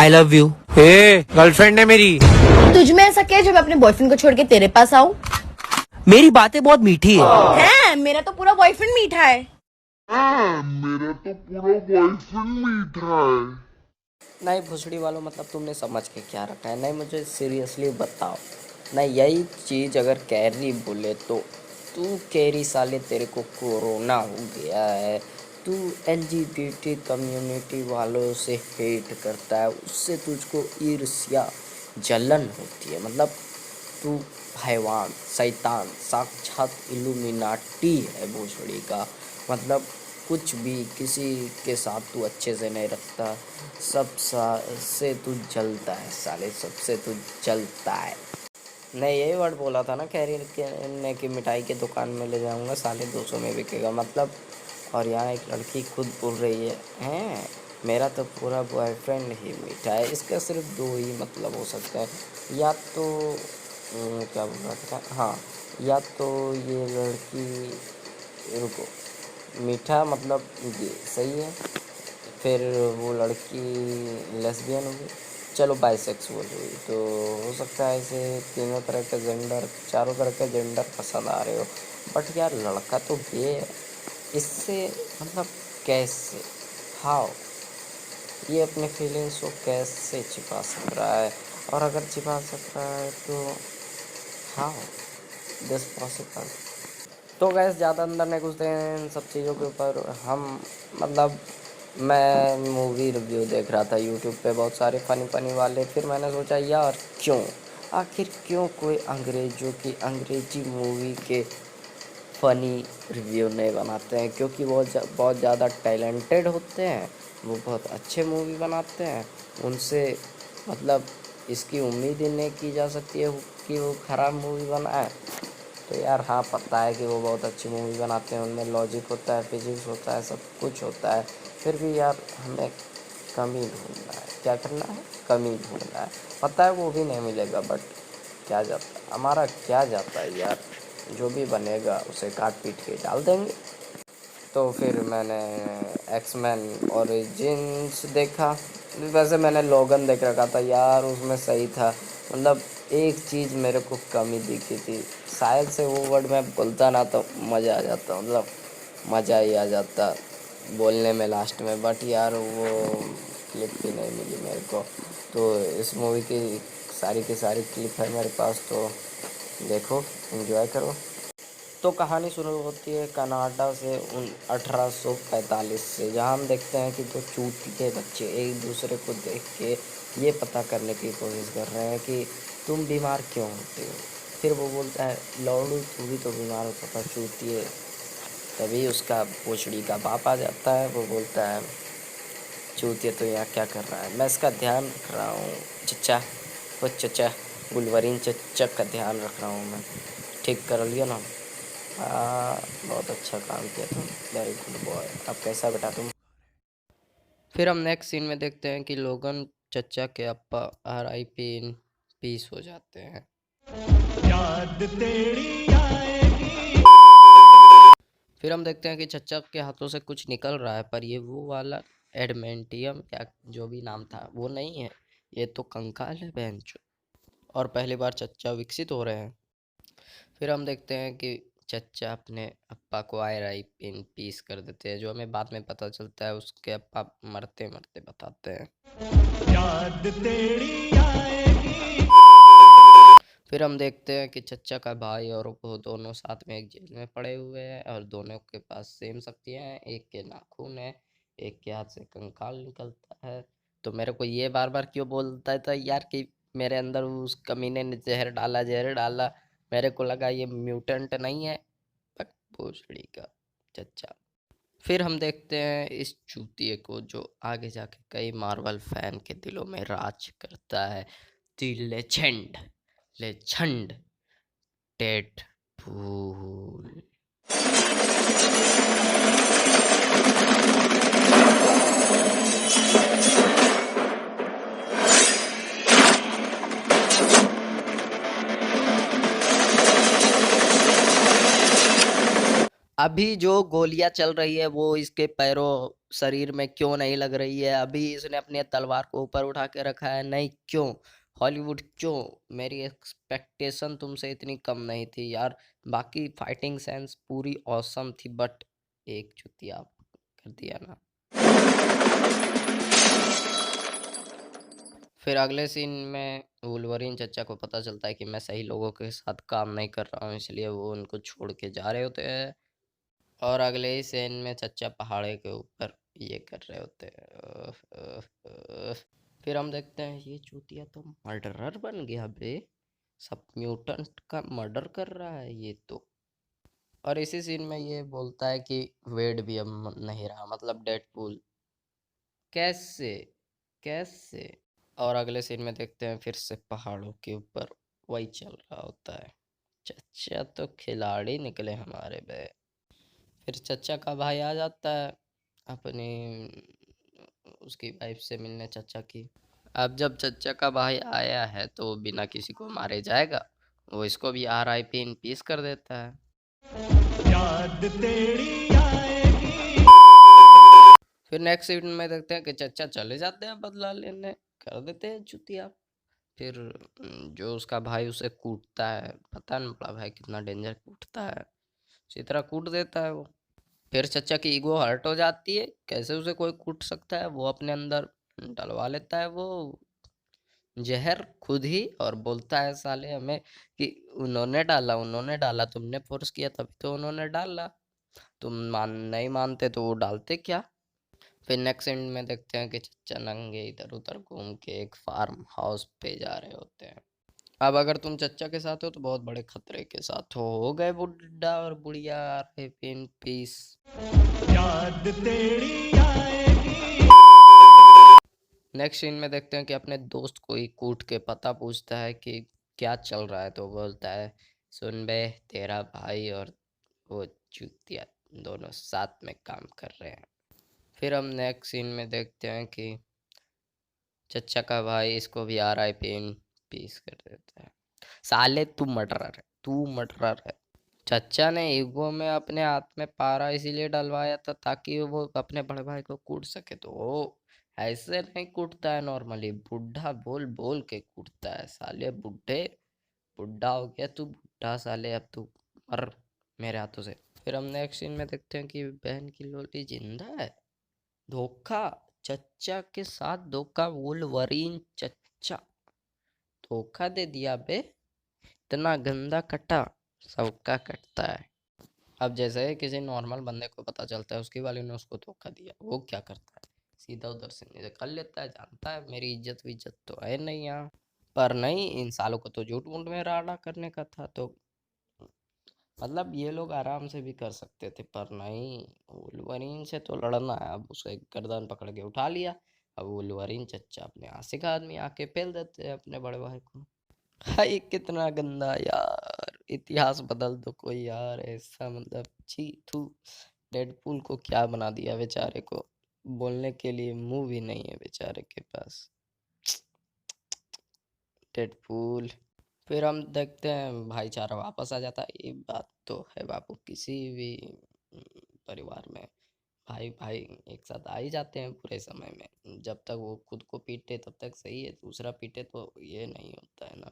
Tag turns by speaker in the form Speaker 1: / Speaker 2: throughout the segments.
Speaker 1: I love you. Girlfriend है मेरी।
Speaker 2: तुझ में ऐसा क्या है जो मैं अपने बॉयफ्रेंड को छोड़ के तेरे पास आऊं?
Speaker 1: मेरी बातें बहुत मीठी है।
Speaker 2: मेरा तो पूरा बॉयफ्रेंड मीठा है।
Speaker 3: नहीं भोसड़ी वालों, मतलब तुमने समझ के क्या रखा है? नहीं मुझे सीरियसली बताओ। नहीं यही चीज़ अगर कैरी बोले तो तू कैरी साले तेरे को कोरोना हो गया है। तू एलजीबीटी कम्युनिटी वालों से हेट करता है, उससे तुझको ईर्ष्या जलन होती है। मतलब तू हैवान शैतान साक्षात इल्यूमिनाटी है भोसड़ी का। मतलब कुछ भी किसी के साथ तू अच्छे से नहीं रखता, से तू जलता है साले, सबसे तू जलता है। नहीं यही वर्ड बोला था ना कैरी ने कि मिठाई की दुकान में ले जाऊंगा साले 200 में बिकेगा, मतलब। और यहाँ एक लड़की खुद बोल रही है हैं मेरा तो पूरा बॉयफ्रेंड ही मीठा है। इसका सिर्फ दो ही मतलब हो सकता है, या तो क्या बोल रहा था, हाँ, या तो ये लड़की, रुको, मीठा मतलब ये सही है, फिर वो लड़की लेस्बियन होगी, चलो बाइसेक्सुअल हुई। तो हो सकता है इसे तीनों तरह के जेंडर, चारों तरह के जेंडर पसंद आ रहे हो। बट यार लड़का तो गे है, इससे मतलब कैसे, हाउ, ये अपने फीलिंग्स को कैसे छिपा सक रहा है? और अगर छिपा सक रहा है तो हाउ दिस पॉसिबल? तो गैस ज़्यादा अंदर नहीं घुसते हैं इन सब चीज़ों के ऊपर। हम मतलब मैं मूवी रिव्यू देख रहा था यूट्यूब पे, बहुत सारे फ़नी फ़नी वाले। फिर मैंने सोचा यार क्यों, आखिर क्यों कोई अंग्रेजी मूवी के फ़नी रिव्यू नहीं बनाते हैं? क्योंकि वो बहुत ज़्यादा टैलेंटेड होते हैं, वो बहुत अच्छे मूवी बनाते हैं। उनसे मतलब इसकी उम्मीद ही नहीं की जा सकती है कि वो ख़राब मूवी बनाए। तो यार हाँ, पता है कि वो बहुत अच्छी मूवी बनाते हैं, उनमें लॉजिक होता है, फिजिक्स होता है, सब कुछ होता है। फिर भी यार हमें कमी ढूंढना है। क्या करना है? कमी ढूंढना है। पता है वो भी नहीं मिलेगा, बट क्या जाता है, हमारा क्या जाता है यार, जो भी बनेगा उसे काट पीट के डाल देंगे। तो फिर मैंने एक्समैन ओरिजिन्स देखा। वैसे मैंने लोगन देख रखा था यार, उसमें सही था। मतलब एक चीज़ मेरे को कमी दिखी थी, शायद से वो वर्ड मैं बोलता ना तो मज़ा आ जाता, मतलब मज़ा ही आ जाता बोलने में लास्ट में। बट यार वो क्लिप भी नहीं मिली मेरे को। तो इस मूवी की सारी क्लिप है मेरे पास, तो देखो, एंजॉय करो। तो कहानी शुरू होती है कनाडा से 1845 से, जहाँ हम देखते हैं कि दो चूती के बच्चे एक दूसरे को देख के ये पता करने की कोशिश कर रहे हैं कि तुम बीमार क्यों होते हो। फिर वो बोलता है लौड़ू तू भी तो बीमार होता था चूतिए। तभी उसका पोछड़ी का बाप आ जाता है, वो बोलता है चूतिए तो यहाँ क्या कर रहा है, मैं इसका ध्यान रख रहा हूँ चचा, वो चचा गुलवरीन चचा का ध्यान रख रहा हूँ मैं, ठीक कर लियो ना। हाँ बहुत अच्छा काम किया तुम, वेरी गुड बॉय। अब कैसा बेटा तुम? फिर हम नेक्स्ट सीन में देखते हैं कि लोगन चचा के अप्पा RIP इन पीस हो जाते हैं। याद तेरी आएगी। फिर हम देखते हैं कि चचा के हाथों से कुछ निकल रहा है, पर ये वो वाला एडमेंटियम क्या जो भी नाम था वो नहीं है, ये तो कंकाल है बेंच। और पहली बार चचा विकसित हो रहे हैं। फिर हम देखते हैं कि चचा अपने अप्पा को RIP इन पीस कर देते हैं, जो हमें बाद में पता चलता है उसके अप्पा मरते मरते बताते हैं। याद तेरी आएगी। फिर हम देखते हैं कि चचा का भाई और वो दोनों साथ में एक जेल में पड़े हुए हैं, और दोनों के पास सेम शक्तियाँ हैं, एक के नाखून है, एक के हाथ से कंकाल निकलता है। तो मेरे को ये बार बार क्यों बोलता था यार कि मेरे अंदर उस कमीने ने जहर डाला, मेरे को लगा ये म्यूटेंट नहीं है, बट भोसड़ी का चचा। फिर हम देखते हैं इस चूतिए को जो आगे जाके कई मार्वल फैन के दिलों में राज करता है, द लेजेंड डेडपूल। अभी जो गोलियां चल रही है वो इसके पैरों शरीर में क्यों नहीं लग रही है? अभी इसने अपनी तलवार को ऊपर उठा के रखा है, नहीं क्यों? हॉलीवुड क्यों? मेरी एक्सपेक्टेशन तुमसे इतनी कम नहीं थी यार। बाकी फाइटिंग सेंस पूरी ऑसम थी, बट एक चुतिया कर दिया ना। फिर अगले सीन में वुल्वरीन चचा को पता चलता है कि मैं सही लोगों के साथ काम नहीं कर रहा हूँ, इसलिए वो उनको छोड़ के जा रहे होते हैं। और अगले ही सीन में चचा पहाड़े के ऊपर ये कर रहे होते हैं। फिर हम देखते हैं ये चूतिया तो मर्डरर बन गया बे। सब म्यूटेंट का मर्डर कर रहा है ये तो। और इसी सीन में ये बोलता है कि वेड भी अब नहीं रहा, मतलब डेडपूल। कैसे? कैसे? और अगले सीन में देखते हैं फिर से पहाड़ों के ऊपर वही चल रहा होता है। चचा तो खिलाड़ी निकले हमारे बे। फिर चचा का भाई आ जाता है अपनी उसकी वाइफ से मिलने, चचा की। अब जब चचा का भाई आया है तो वो बिना किसी को मारे जाएगा, वो इसको भी RIP इन पीस कर देता है। फिर नेक्स्ट सीन में देखते हैं कि चचा चले जाते हैं बदला लेने, कर देते हैं चुतिया। फिर जो उसका भाई उसे कूटता है, पता नहीं बड़ा भाई कितना डेंजर कूटता है, इसी तरह कूट देता है वो। फिर चचा की ईगो हर्ट हो जाती है, कैसे उसे कोई कूट सकता है। वो अपने अंदर डलवा लेता है वो जहर खुद ही, और बोलता है साले हमें कि उन्होंने डाला, तुमने फोर्स किया तभी तो उन्होंने डाला, तुम नहीं मानते तो वो डालते क्या। फिर नेक्स्ट एंड में देखते हैं कि चचा नंगे इधर उधर घूम के एक फार्म हाउस पे जा रहे होते हैं। अब अगर तुम चचा के साथ हो तो बहुत बड़े खतरे के साथ हो गए बुड्ढा और बुढ़िया इन पीस। नेक्स्ट सीन में देखते हैं कि अपने दोस्त को ही कूट के पता पूछता है कि क्या चल रहा है, तो बोलता है सुन बे, तेरा भाई और वो चूतिया दोनों साथ में काम कर रहे हैं। फिर हम नेक्स्ट सीन में देखते हैं कि चचा का भाई इसको भी RIP इन पीस कर देता है। साले तू मर्डरर है, तू मर्डरर है। चचा ने ईगो में अपने हाथ में पारा इसीलिए डलवाया था ताकि वो अपने बड़े भाई को कूट सके, तो वो ऐसे नहीं कूटता है नॉर्मली, बुढ़ा बोल बोल के कूटता है। साले बुढ़े, बुढ़ा हो गया तू बुढ़ा, साले अब तू मर मेरे हाथों से। फिर हम नेक्स्ट सीन में देखते हैं कि बहन की लोली जिंदा है। धोखा, चचा के साथ धोखा, वुल्वरीन चचा धोखा दे दिया बे। इतना गंदा कटा, सबका कटता है। अब जैसे ही किसी नॉर्मल बंदे को पता चलता है उसकी वाली ने उसको धोखा दिया, वो क्या करता है, सीधा उधर से निकल लेता है, जानता है मेरी इज्जत विज्जत तो है नहीं यहाँ। पर नहीं, इन सालों को तो झूठ मूठ में राडा करने का था, तो मतलब ये लोग आराम से भी कर सकते थे, पर नहीं, वुल्वरीन से तो लड़ना है। अब उसका एक गर्दन पकड़ के उठा लिया। अब वुल्वरीन चच्चा अपने आशिक आदमी आके पेल देते हैं अपने बड़े भाई को। भाई कितना गंदा यार, इतिहास बदल दो कोई यार ऐसा, मतलब छी थू। डेडपूल को क्या बना दिया बेचारे को, बोलने के लिए मुंह भी नहीं है बेचारे के पास। डेडपूल। फिर हम देखते हैं भाईचारा वापस आ जाता है। ये बात तो है बापू, किसी भी परिवार में भाई भाई एक साथ आ ही जाते हैं पूरे समय में। जब तक वो खुद को पीटे तब तक सही है, दूसरा पीटे तो ये नहीं होता है ना।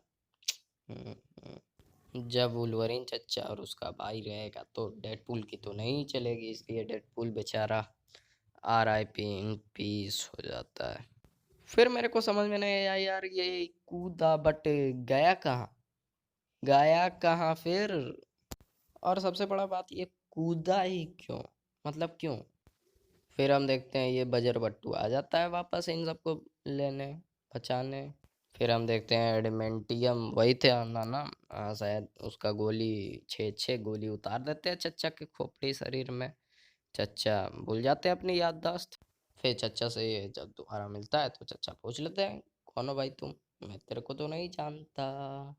Speaker 3: हम्म, जब वुल्वरीन चचा और उसका भाई रहेगा तो डेडपूल की तो नहीं चलेगी, इसलिए डेडपूल बेचारा RIP इन पीस हो जाता है। फिर मेरे को समझ में नहीं आया यार, ये कूदा बट गया कहाँ फिर। और सबसे बड़ा बात, ये कूदा ही क्यों, मतलब क्यों। फिर हम देखते हैं ये बजर बट्टू आ जाता है वापस इन सबको लेने, बचाने। फिर हम देखते हैं एडमेंटियम वही थे ना ना, शायद उसका गोली 6 गोली उतार देते हैं चच्चा के खोपड़ी शरीर में। चच्चा भूल जाते हैं अपनी याददाश्त। फिर चच्चा से ये जब दोबारा मिलता है तो चच्चा पूछ लेते हैं कौन हो भाई तुम, मैं तेरे को तो नहीं जानता।